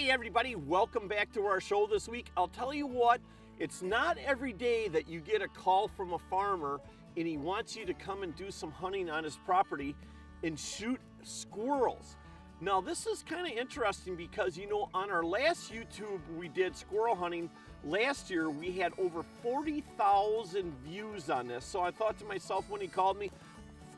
Hey everybody, welcome back to our show this week. I'll tell you what, it's not every day that you get a call from a farmer and he wants you to come and do some hunting on his property and shoot squirrels. Now this is kind of interesting because, you know, on our last YouTube we did squirrel hunting last year, we had over 40,000 views on this. So I thought to myself when he called me,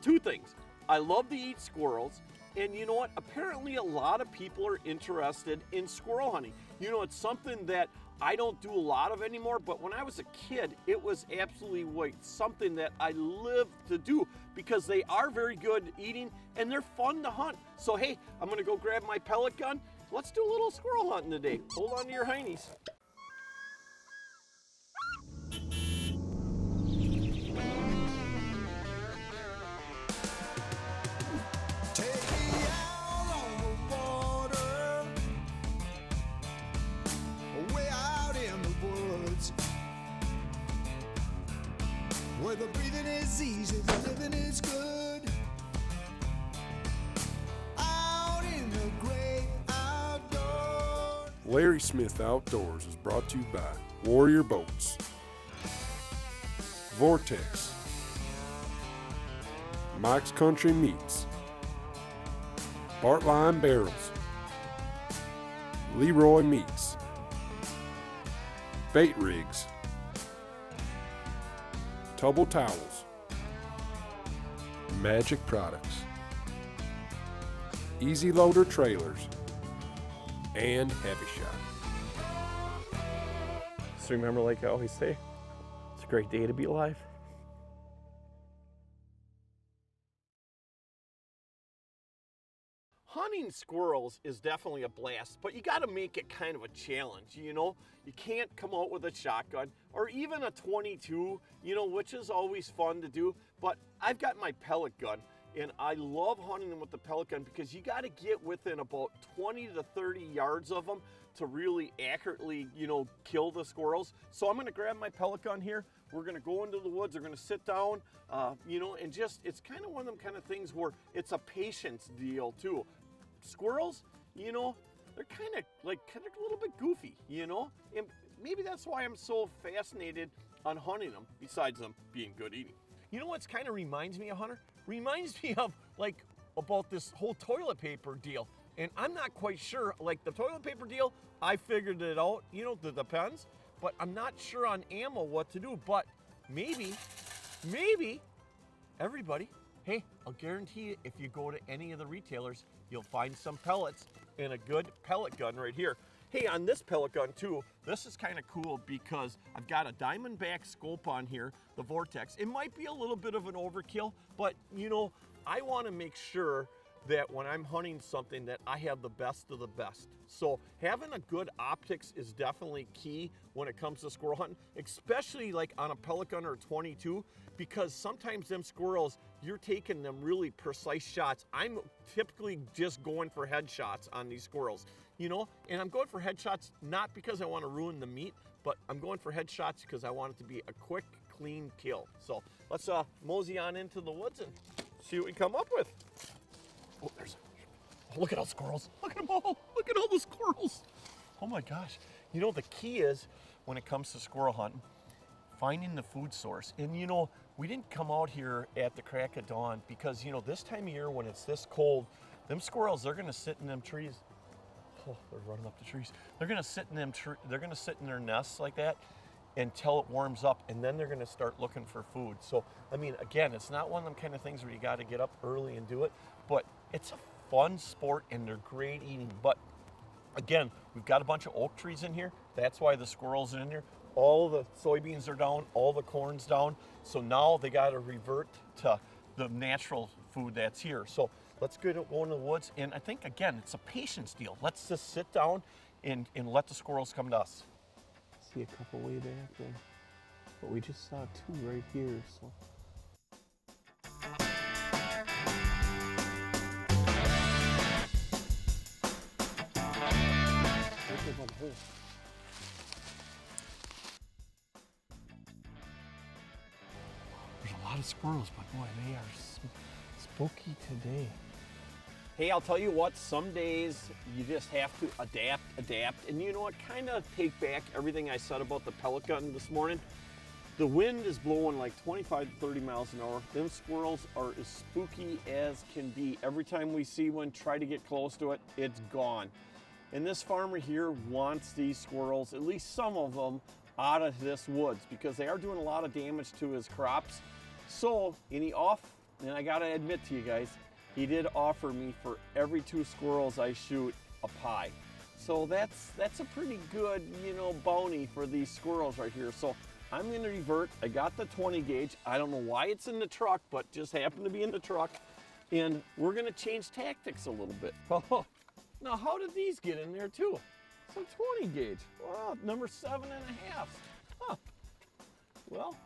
two things. I love to eat squirrels. And you know what? Apparently a lot of people are interested in squirrel hunting. You know, it's something that I don't do a lot of anymore, but when I was a kid, it was absolutely something that I lived to do because they are very good eating and they're fun to hunt. So hey, I'm gonna go grab my pellet gun. Let's do a little squirrel hunting today. Hold on to your heinies. Where the breathing is easy, the living is good. Out in the great outdoors. Larry Smith Outdoors is brought to you by Warrior Boats, Vortex, Mike's Country Meats, Bartline Barrels, Leroy Meats, Bait Rigs, Tubble Towels, Magic Products, Easy Loader Trailers, and Heavy Shot. So remember, like I always say, it's a great day to be alive. Hunting squirrels is definitely a blast, but you got to make it kind of a challenge, you know? You can't come out with a shotgun or even a 22, you know, which is always fun to do, but I've got my pellet gun and I love hunting them with the pellet gun because you got to get within about 20 to 30 yards of them to really accurately, you know, kill the squirrels. So I'm going to grab my pellet gun here. We're going to go into the woods. We're going to sit down, you know, and just, it's kind of one of them kind of things where it's a patience deal too. Squirrels, you know, they're kind of a little bit goofy, you know, and maybe that's why I'm so fascinated on hunting them, besides them being good eating. You know what's kind of reminds me of, Hunter? Reminds me of like about this whole toilet paper deal. And I'm not quite sure, like the toilet paper deal, I figured it out, you know, it depends, but I'm not sure on ammo what to do, but maybe, everybody, hey, I'll guarantee you if you go to any of the retailers, you'll find some pellets and a good pellet gun right here. Hey, on this pellet gun too, this is kind of cool because I've got a Diamondback scope on here, the Vortex. It might be a little bit of an overkill, but you know, I want to make sure that when I'm hunting something that I have the best of the best. So having a good optics is definitely key when it comes to squirrel hunting, especially like on a pellet gun or a 22, because sometimes them squirrels, you're taking them really precise shots. I'm typically just going for headshots on these squirrels, you know, and I'm going for headshots not because I want to ruin the meat, but I'm going for headshots because I want it to be a quick, clean kill. So let's mosey on into the woods and see what we come up with. Oh, look at all the squirrels. Look at them all. Look at all the squirrels. Oh my gosh. You know, the key is when it comes to squirrel hunting, finding the food source. And you know, we didn't come out here at the crack of dawn because, you know, this time of year when it's this cold, them squirrels, they're gonna sit in them trees. Oh, they're running up the trees. They're gonna sit in them, they're gonna sit in their nests like that until it warms up, and then they're gonna start looking for food. So, I mean, again, it's not one of them kind of things where you gotta get up early and do it, but it's a fun sport and they're great eating. But again, we've got a bunch of oak trees in here. That's why the squirrels are in here. All the soybeans are down, all the corn's down. So now they gotta revert to the natural food that's here. So let's go into the woods. And I think, again, it's a patience deal. Let's just sit down and let the squirrels come to us. See a couple way back there, but we just saw two right here, so. There's a lot of squirrels, but boy, they are spooky today. Hey, I'll tell you what, some days you just have to adapt. And you know what, kind of take back everything I said about the pellet gun this morning. The wind is blowing like 25 to 30 miles an hour. Them squirrels are as spooky as can be. Every time we see one, try to get close to it, it's gone. And this farmer here wants these squirrels, at least some of them, out of this woods because they are doing a lot of damage to his crops. So, and I gotta admit to you guys, he did offer me for every 2 squirrels I shoot a pie. So that's a pretty good, bounty for these squirrels right here. So I'm gonna revert. I got the 20 gauge. I don't know why it's in the truck, but just happened to be in the truck. And we're gonna change tactics a little bit. Now, how did these get in there too? It's a 20 gauge. Wow, number 7.5. Huh. Well,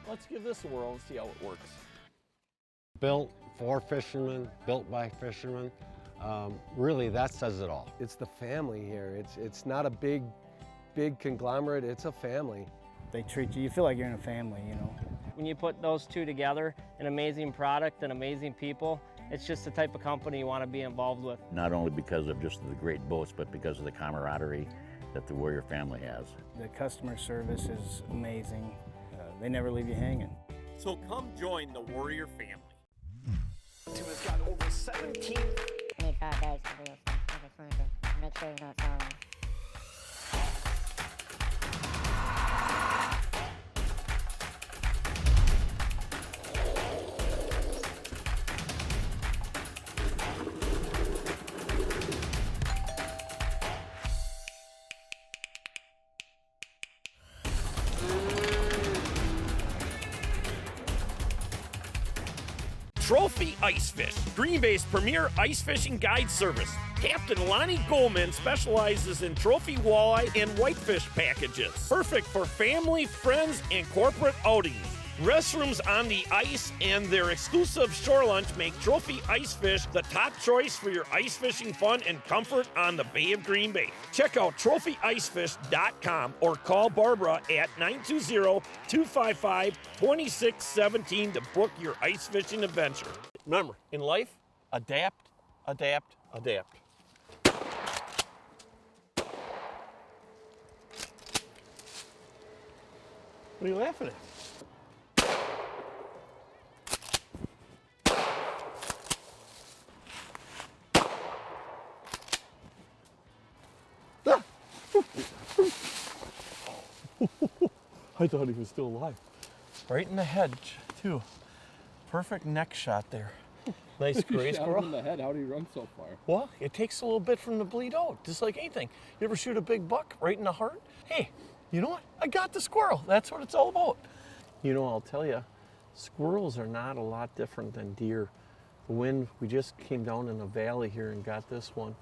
let's give this a whirl and see how it works. Built for fishermen, built by fishermen. Really, that says it all. It's the family here. It's not a big conglomerate, it's a family. They treat you feel like you're in a family, When you put those two together, an amazing product and amazing people, it's just the type of company you want to be involved with. Not only because of just the great boats, but because of the camaraderie that the Warrior family has. The customer service is amazing. They never leave you hanging. So come join the Warrior family. Tim has got over 17. I need 5 guys to do this. I just wanted to make sure you're not following. Trophy Ice Fish, Green Bay's premier ice fishing guide service. Captain Lonnie Goldman specializes in trophy walleye and whitefish packages. Perfect for family, friends, and corporate outings. Restrooms on the ice and their exclusive shore lunch make Trophy Ice Fish the top choice for your ice fishing fun and comfort on the Bay of Green Bay. Check out trophyicefish.com or call Barbara at 920-255-2617 to book your ice fishing adventure. Remember, in life, adapt. What are you laughing at? I thought he was still alive. Right in the head, too. Perfect neck shot there. Nice gray squirrel. in the head. How do you run so far? Well, it takes a little bit from the bleed out, just like anything. You ever shoot a big buck right in the heart? Hey, you know what? I got the squirrel. That's what it's all about. I'll tell you, squirrels are not a lot different than deer. The wind, we just came down in a valley here and got this one.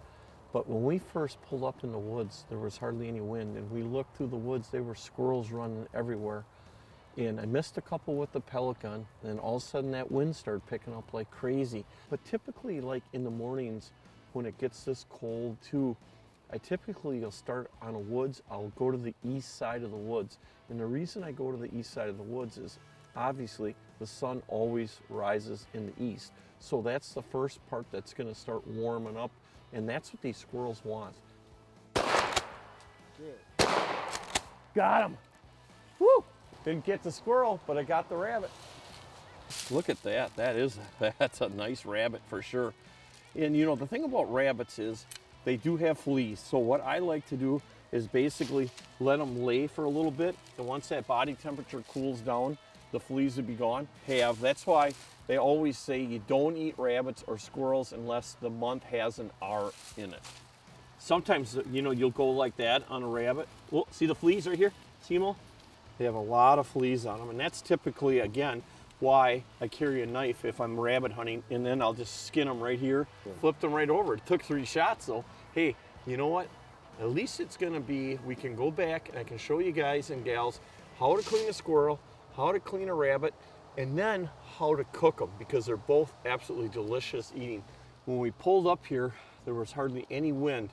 But when we first pulled up in the woods, there was hardly any wind, and we looked through the woods, there were squirrels running everywhere. And I missed a couple with the pellet gun, and all of a sudden that wind started picking up like crazy. But typically, like in the mornings, when it gets this cold too, you'll start on a woods, I'll go to the east side of the woods. And the reason I go to the east side of the woods is obviously the sun always rises in the east. So that's the first part that's gonna start warming up. And that's what these squirrels want. Got him. Woo! Didn't get the squirrel, but I got the rabbit. Look at that. That's a nice rabbit for sure. And the thing about rabbits is they do have fleas. So what I like to do is basically let them lay for a little bit. And once that body temperature cools down, the fleas will be gone. That's why they always say you don't eat rabbits or squirrels unless the month has an R in it. Sometimes, you'll go like that on a rabbit. Well, see the fleas right here? See them all? They have a lot of fleas on them, and that's typically, again, why I carry a knife if I'm rabbit hunting, and then I'll just skin them right here, flip them right over. It took 3 shots, though. Hey, you know what? At least it's gonna be, we can go back and I can show you guys and gals how to clean a squirrel, how to clean a rabbit, and then how to cook them, because they're both absolutely delicious eating. When we pulled up here, there was hardly any wind,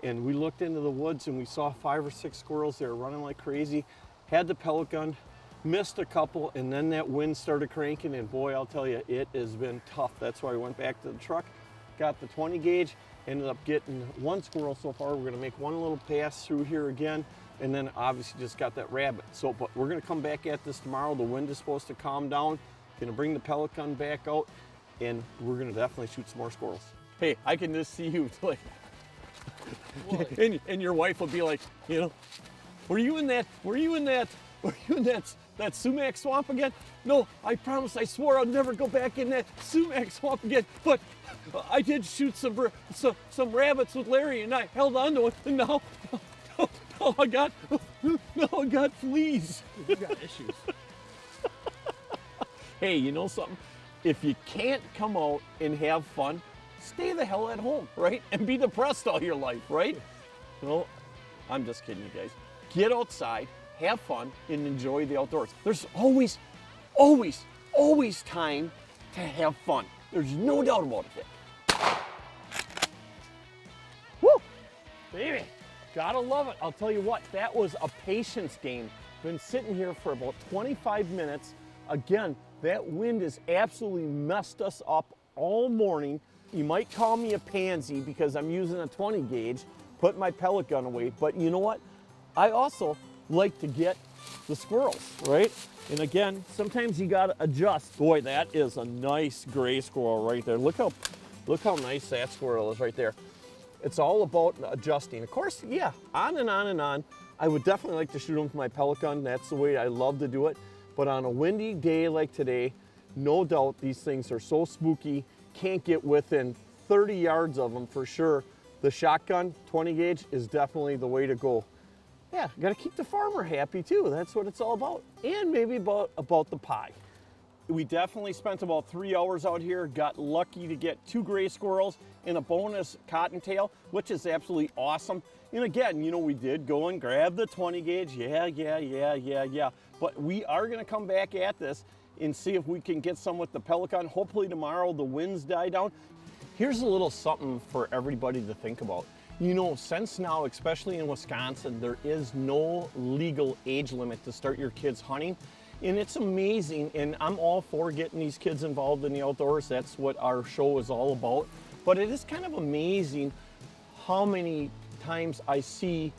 and we looked into the woods and we saw 5 or 6 squirrels. They were running like crazy. Had the pellet gun, missed a couple, and then that wind started cranking, and boy, I'll tell you, it has been tough. That's why I went back to the truck, got the 20 gauge, ended up getting one squirrel so far. We're gonna make one little pass through here again, and then obviously just got that rabbit. So, but we're gonna come back at this tomorrow. The wind is supposed to calm down. Gonna bring the pellet gun back out, and we're gonna definitely shoot some more squirrels. Hey, I can just see you like, and your wife will be like, you know, were you in that sumac swamp again? No, I promise, I swore I'd never go back in that sumac swamp again, but I did shoot some rabbits with Larry, and I held on to it, and now I got fleas. You got issues. Hey, you know something? If you can't come out and have fun, stay the hell at home, right? And be depressed all your life, right? No, I'm just kidding, you guys. Get outside, have fun, and enjoy the outdoors. There's always time to have fun. There's no doubt about it. Woo! Baby, gotta love it. I'll tell you what, that was a patience game. Been sitting here for about 25 minutes. Again, that wind has absolutely messed us up all morning. You might call me a pansy because I'm using a 20 gauge, put my pellet gun away, but you know what? I also like to get the squirrels, right? And again, sometimes you gotta adjust. Boy, that is a nice gray squirrel right there. Look how nice that squirrel is right there. It's all about adjusting. Of course, yeah, on and on and on. I would definitely like to shoot them with my pellet gun. That's the way I love to do it. But on a windy day like today, no doubt these things are so spooky, can't get within 30 yards of them for sure. The shotgun 20 gauge is definitely the way to go. Yeah, gotta keep the farmer happy too. That's what it's all about. And maybe about the pie. We definitely spent about 3 hours out here, got lucky to get 2 gray squirrels and a bonus cottontail, which is absolutely awesome. And again, you know, we did go and grab the 20 gauge. Yeah. But we are gonna come back at this and see if we can get some with the pellet gun. Hopefully tomorrow the winds die down. Here's a little something for everybody to think about. You know, since now, especially in Wisconsin, there is no legal age limit to start your kids hunting. And it's amazing, and I'm all for getting these kids involved in the outdoors. That's what our show is all about. But it is kind of amazing how many times I see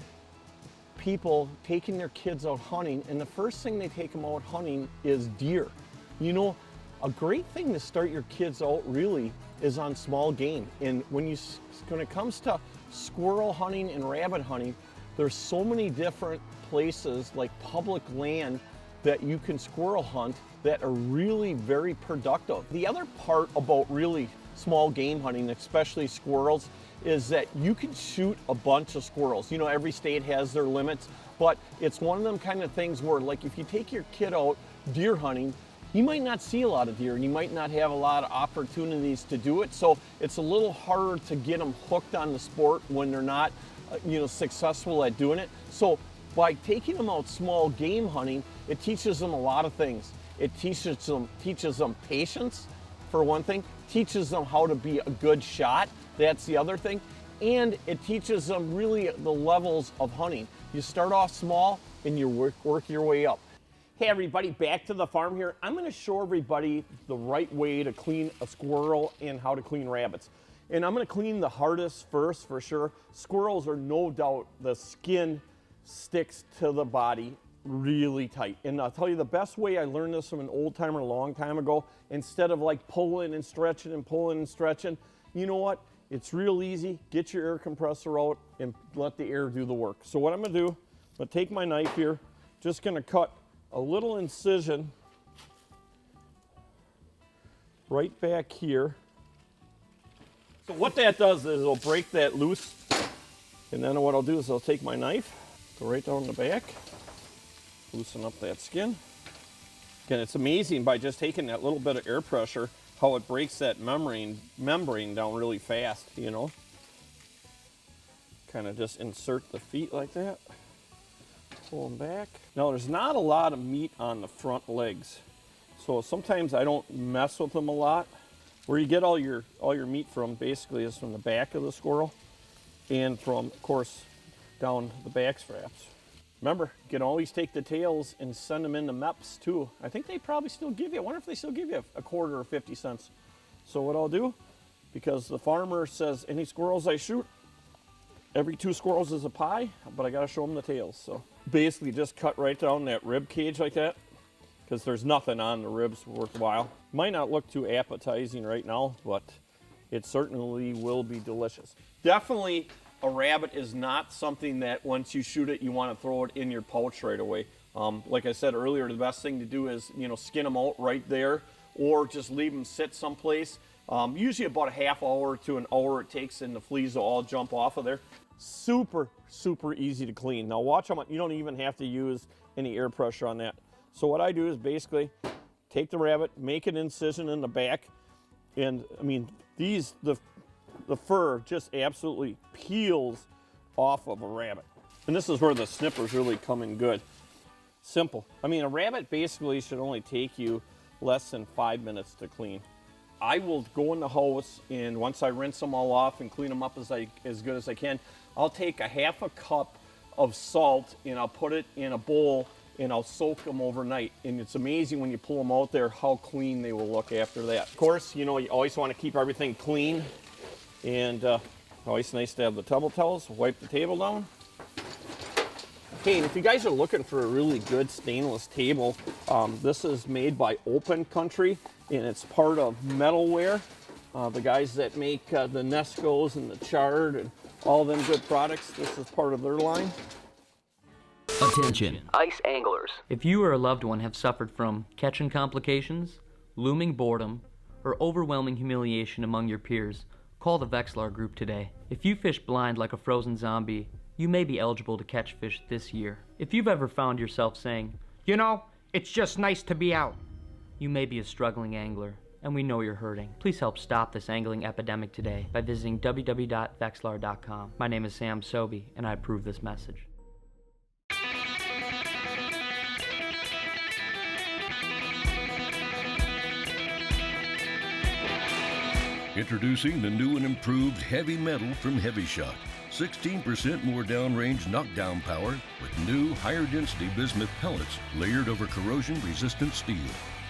people taking their kids out hunting, and the first thing they take them out hunting is deer. You know, a great thing to start your kids out really is on small game. And when it comes to squirrel hunting and rabbit hunting, there's so many different places like public land that you can squirrel hunt that are really very productive. The other part about really small game hunting, especially squirrels, is that you can shoot a bunch of squirrels. You know, every state has their limits, but it's one of them kind of things where, like, if you take your kid out deer hunting, you might not see a lot of deer and you might not have a lot of opportunities to do it. So it's a little harder to get them hooked on the sport when they're not, successful at doing it. So by taking them out small game hunting, it teaches them a lot of things. It teaches them patience, for one thing, teaches them how to be a good shot. That's the other thing. And it teaches them really the levels of hunting. You start off small and you work your way up. Hey everybody, back to the farm here. I'm gonna show everybody the right way to clean a squirrel and how to clean rabbits. And I'm gonna clean the hardest first for sure. Squirrels are no doubt, the skin sticks to the body really tight. And I'll tell you the best way, I learned this from an old timer a long time ago. Instead of like pulling and stretching and pulling and stretching, you know what? It's real easy. Get your air compressor out and let the air do the work. So what I'm gonna do, I'm gonna take my knife here, just gonna cut a little incision right back here. So what that does is it'll break that loose. And then what I'll do is I'll take my knife, go right down the back, loosen up that skin. Again, it's amazing by just taking that little bit of air pressure how it breaks that membrane down really fast, you know. Kind of just insert the feet like that. Pull them back. Now there's not a lot of meat on the front legs, so sometimes I don't mess with them a lot. Where you get all your meat from basically is from the back of the squirrel and from, of course, down the back straps. Remember, you can always take the tails and send them into MEPS too. I think they probably still give you, I wonder if they still give you a quarter or 50 cents. So what I'll do, because the farmer says any squirrels I shoot, every 2 squirrels is a pie, but I gotta show them the tails. So basically just cut right down that rib cage like that, because there's nothing on the ribs worthwhile. Might not look too appetizing right now, but it certainly will be delicious. Definitely a rabbit is not something that once you shoot it, you want to throw it in your pouch right away. Like I said earlier, the best thing to do is, skin them out right there, or just leave them sit someplace. Usually about a half hour to an hour it takes, and the fleas will all jump off of there. Super, super easy to clean. Now watch how much, you don't even have to use any air pressure on that. So what I do is basically take the rabbit, make an incision in the back, and I mean, the fur just absolutely peels off of a rabbit. And this is where the snippers really come in good. Simple. I mean, a rabbit basically should only take you less than 5 minutes to clean. I will go in the house, and once I rinse them all off and clean them up as good as I can, I'll take a half a cup of salt and I'll put it in a bowl and I'll soak them overnight. And it's amazing when you pull them out there how clean they will look after that. Of course, you always want to keep everything clean, and always nice to have the table towels. Wipe the table down. Okay, and if you guys are looking for a really good stainless table, this is made by Open Country, and it's part of Metalware. The guys that make the Nescos and the Chard and all them good products, this is part of their line. Attention, ice anglers. If you or a loved one have suffered from catching complications, looming boredom, or overwhelming humiliation among your peers, call the Vexlar Group today. If you fish blind like a frozen zombie, you may be eligible to catch fish this year. If you've ever found yourself saying, it's just nice to be out, you may be a struggling angler, and we know you're hurting. Please help stop this angling epidemic today by visiting www.vexlar.com. My name is Sam Sobey, and I approve this message. Introducing the new and improved Heavy Metal from Heavy Shot. 16% more downrange knockdown power with new higher density bismuth pellets layered over corrosion-resistant steel.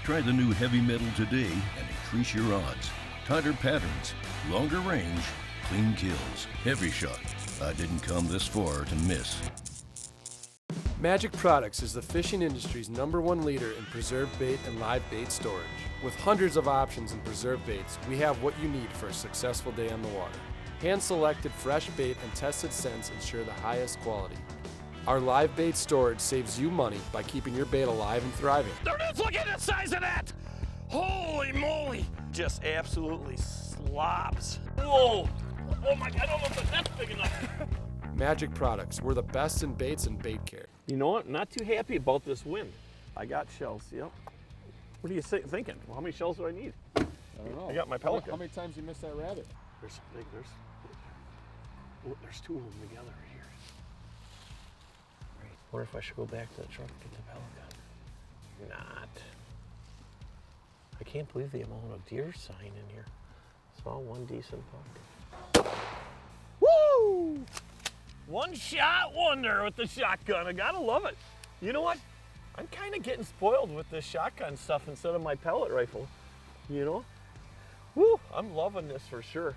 Try the new Heavy Metal today and increase your odds. Tighter patterns, longer range, clean kills. Heavy Shot. I didn't come this far to miss. Magic Products is the fishing industry's #1 leader in preserved bait and live bait storage. With hundreds of options in preserved baits, we have what you need for a successful day on the water. Hand-selected fresh bait and tested scents ensure the highest quality. Our live bait storage saves you money by keeping your bait alive and thriving. There it is! Look at the size of that! Holy moly! Just absolutely slobs. Whoa! Oh my God, I don't know if that's big enough. Magic Products, we're the best in baits and bait care. You know what? Not too happy about this wind. I got shells, yep. What are you thinking? Well, how many shells do I need? I don't know. I got my pellet gun. How many times you missed that rabbit? There's 2 of them together right here. Right. Wonder if I should go back to the truck and get the pellet gun. Not. I can't believe the amount of deer sign in here. Saw one decent buck. Woo! One shot wonder with the shotgun. I gotta love it. You know what? I'm kind of getting spoiled with this shotgun stuff instead of my pellet rifle. Woo, I'm loving this for sure.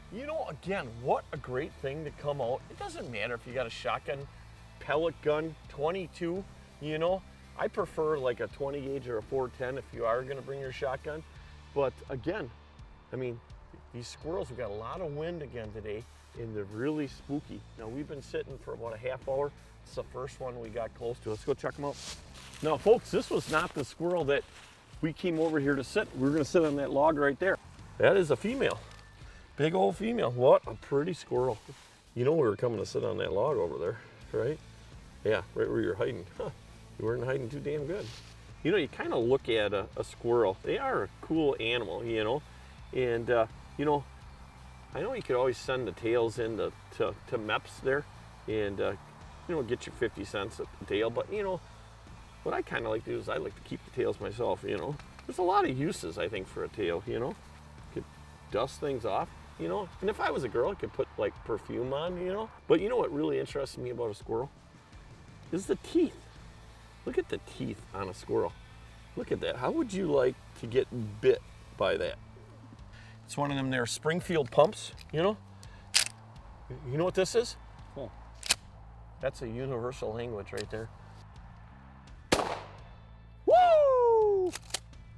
Again, what a great thing to come out. It doesn't matter if you got a shotgun, pellet gun, 22, I prefer like a 20 gauge or a 410 if you are gonna bring your shotgun. But again, I mean, these squirrels, we've got a lot of wind again today, and they're really spooky. Now we've been sitting for about a half hour. It's the first one we got close to. Let's go check them out. Now folks, this was not the squirrel that we came over here to sit. We were gonna sit on that log right there. That is a female, big old female. What a pretty squirrel. We were coming to sit on that log over there, right? Yeah, right where you're hiding. Huh, you weren't hiding too damn good. You kind of look at a squirrel. They are a cool animal, and I know you could always send the tails in to MEPS there and, get your 50 cents a tail, but what I kind of like to do is I like to keep the tails myself, There's a lot of uses, I think, for a tail, Could dust things off, and if I was a girl, I could put like perfume on, But what really interests me about a squirrel is the teeth. Look at the teeth on a squirrel. Look at that. How would you like to get bit by that? It's one of them there Springfield pumps, you know? You know what this is? Cool. That's a universal language right there. Woo!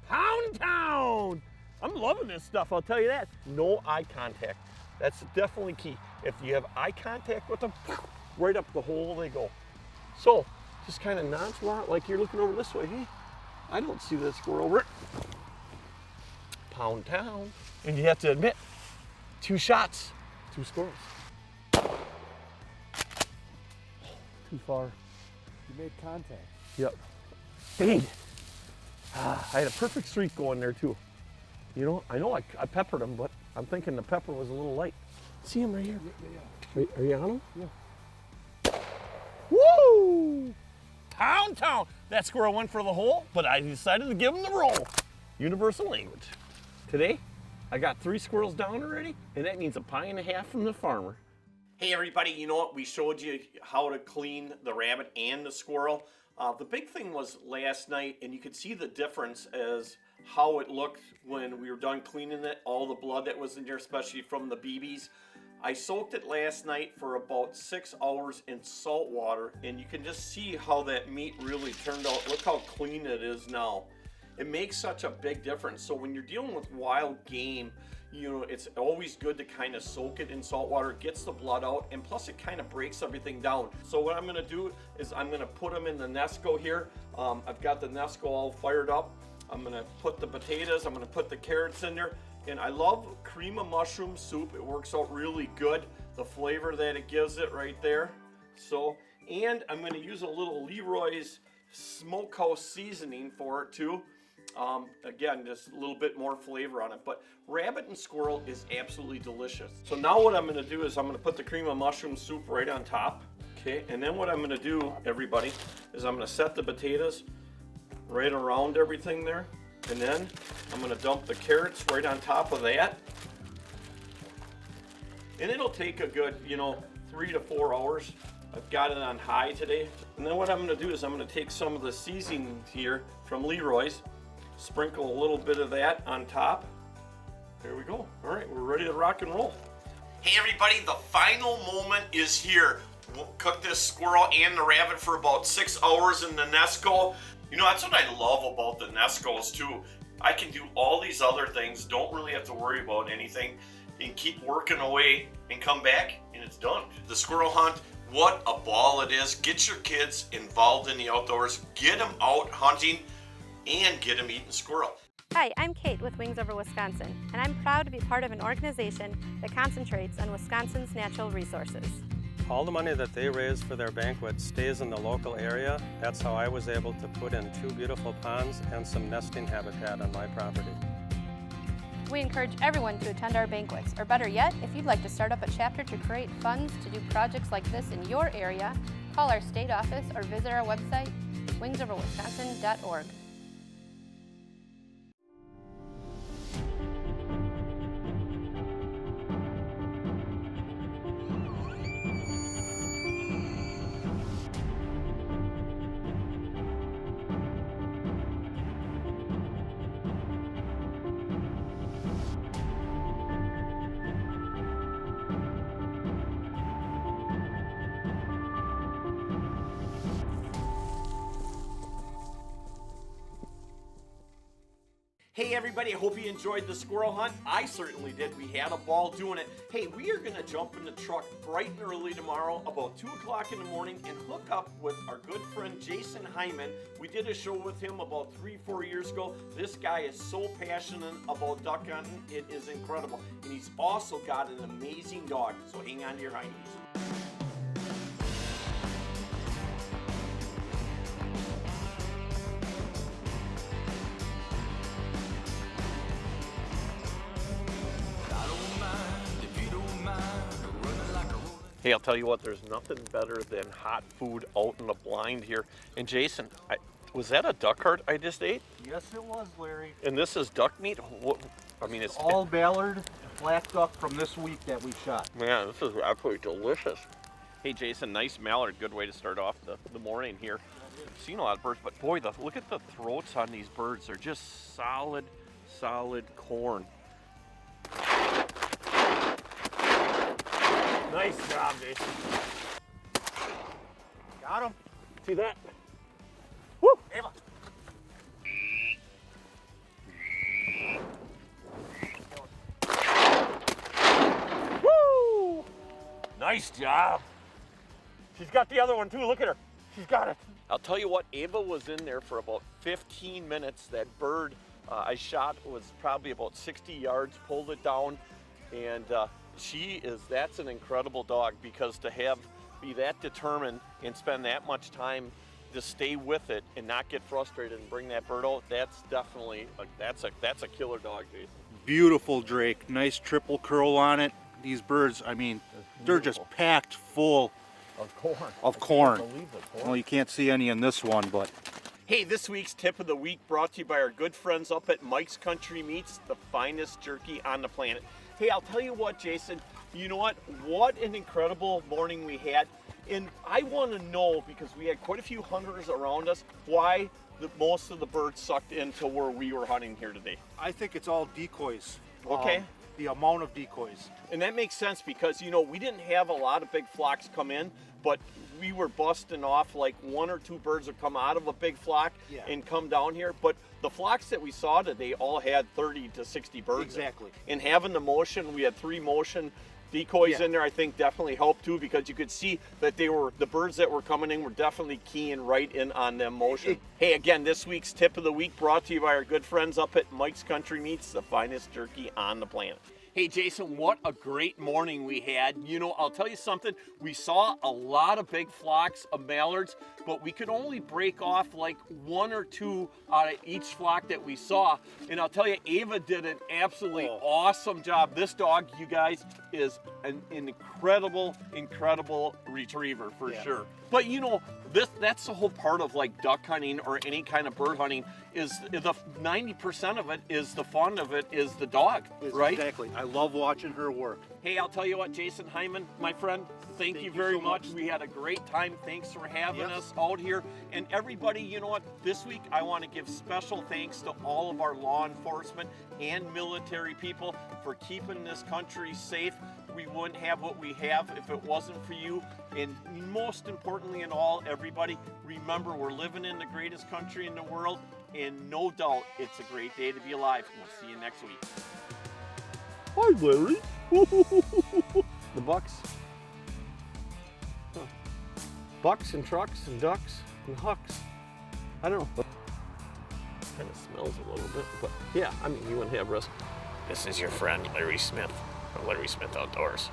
Pound town! I'm loving this stuff, I'll tell you that. No eye contact. That's definitely key. If you have eye contact with them, right up the hole they go. So, just kind of nonchalant, like you're looking over this way. Hey, I don't see that squirrel over it. Pound town. And you have to admit, 2 shots, 2 squirrels. Too far. You made contact. Yep. Dang. I had a perfect streak going there too. You know, I know I peppered him, but I'm thinking the pepper was a little light. See him right here? Yeah. Are you on him? Yeah. Woo! Pound town. That squirrel went for the hole, but I decided to give him the roll. Universal language. Today, I got 3 squirrels down already, and that means a pie and a half from the farmer. Hey everybody, you know what? We showed you how to clean the rabbit and the squirrel. The big thing was last night, and you could see the difference as how it looked when we were done cleaning it, all the blood that was in there, especially from the BBs. I soaked it last night for about 6 hours in salt water, and you can just see how that meat really turned out. Look how clean it is now. It makes such a big difference. So when you're dealing with wild game, you know, it's always good to kind of soak it in salt water. It gets the blood out, and plus it kind of breaks everything down. So what I'm gonna do is I'm gonna put them in the Nesco here. I've got the Nesco all fired up. I'm gonna put the potatoes, I'm gonna put the carrots in there. And I love cream of mushroom soup. It works out really good. The flavor that it gives it right there. So, and I'm gonna use a little Leroy's Smokehouse seasoning for it too. Again, just a little bit more flavor on it, but rabbit and squirrel is absolutely delicious. So now what I'm gonna do is I'm gonna put the cream of mushroom soup right on top, okay? And then what I'm gonna do, everybody, is I'm gonna set the potatoes right around everything there, and then I'm gonna dump the carrots right on top of that. And it'll take a good, 3 to 4 hours. I've got it on high today. And then what I'm gonna do is I'm gonna take some of the seasoning here from Leroy's, sprinkle a little bit of that on top. There we go. All right, we're ready to rock and roll. Hey everybody, the final moment is here. We'll cook this squirrel and the rabbit for about 6 hours in the Nesco. You know, that's what I love about the Nescos too. I can do all these other things, don't really have to worry about anything, and keep working away and come back and it's done. The squirrel hunt, what a ball it is. Get your kids involved in the outdoors, get them out hunting, and get them eating squirrel. Hi, I'm Kate with Wings Over Wisconsin, and I'm proud to be part of an organization that concentrates on Wisconsin's natural resources. All the money that they raise for their banquet stays in the local area. That's how I was able to put in 2 beautiful ponds and some nesting habitat on my property. We encourage everyone to attend our banquets, or better yet, if you'd like to start up a chapter to create funds to do projects like this in your area, call our state office or visit our website, wingsoverwisconsin.org. Hey everybody, I hope you enjoyed the squirrel hunt. I certainly did. We had a ball doing it. Hey, we are gonna jump in the truck bright and early tomorrow about 2 o'clock in the morning and hook up with our good friend Jason Hyman. We did a show with him about 3-4 years ago. This guy is so passionate about duck hunting, it is incredible. And he's also got an amazing dog, so hang on to your hindies. Hey, I'll tell you what, there's nothing better than hot food out in the blind here. And Jason, was that a duck heart I just ate? Yes, it was, Larry. And this is duck meat? It's all Ballard black duck from this week that we shot. Man, this is absolutely delicious. Hey, Jason, nice mallard. Good way to start off the morning here. I've seen a lot of birds, but boy, look at the throats on these birds. They're just solid corn. Nice job, Jason. Got him. See that? Woo! Ava. Woo! Nice job. She's got the other one too. Look at her. She's got it. I'll tell you what, Ava was in there for about 15 minutes. That bird I shot was probably about 60 yards, pulled it down, and that's an incredible dog, because to be that determined and spend that much time to stay with it and not get frustrated and bring that bird out, that's definitely that's a killer dog, Jason. Beautiful Drake. Nice triple curl on it. These birds, I mean, they're just packed full of corn. Of corn. I can't believe the corn. Well, you can't see any in this one, but Hey, this week's tip of the week brought to you by our good friends up at Mike's Country Meats, the finest jerky on the planet. Hey, I'll tell you what, Jason, you know what an incredible morning we had. And I want to know, because we had quite a few hunters around us, why most of the birds sucked into where we were hunting here today. I think it's all decoys. Okay. The amount of decoys. And that makes sense, because, we didn't have a lot of big flocks come in, but we were busting off like 1 or 2 birds would come out of a big flock and come down here. But the flocks that we saw today all had 30 to 60 birds. Exactly. And having the motion, we had 3 motion decoys in there, I think definitely helped too, because you could see that the birds that were coming in were definitely keying right in on them motion. Hey, again, this week's tip of the week brought to you by our good friends up at Mike's Country Meats, the finest jerky on the planet. Hey, Jason, what a great morning we had. I'll tell you something, we saw a lot of big flocks of mallards, but we could only break off like 1 or 2 out of each flock that we saw. And I'll tell you, Ava did an absolutely awesome job. This dog, you guys, is an incredible retriever for sure. But that's the whole part of like duck hunting or any kind of bird hunting, is the 90% of it is the fun of it is the dog, right? Exactly. I love watching her work. Hey, I'll tell you what, Jason Hyman, my friend, thank you very much. We had a great time. Thanks for having us out here. And everybody, you know what? This week I want to give special thanks to all of our law enforcement and military people for keeping this country safe. We wouldn't have what we have if it wasn't for you. And most importantly in all, everybody, remember, we're living in the greatest country in the world, and no doubt it's a great day to be alive. We'll see you next week. Hi, Larry. The bucks. Huh. Bucks and trucks and ducks and hucks. I don't know. Kind of smells a little bit, but yeah, you wouldn't have risk. This is your friend, Larry Smith, from Larry Smith Outdoors.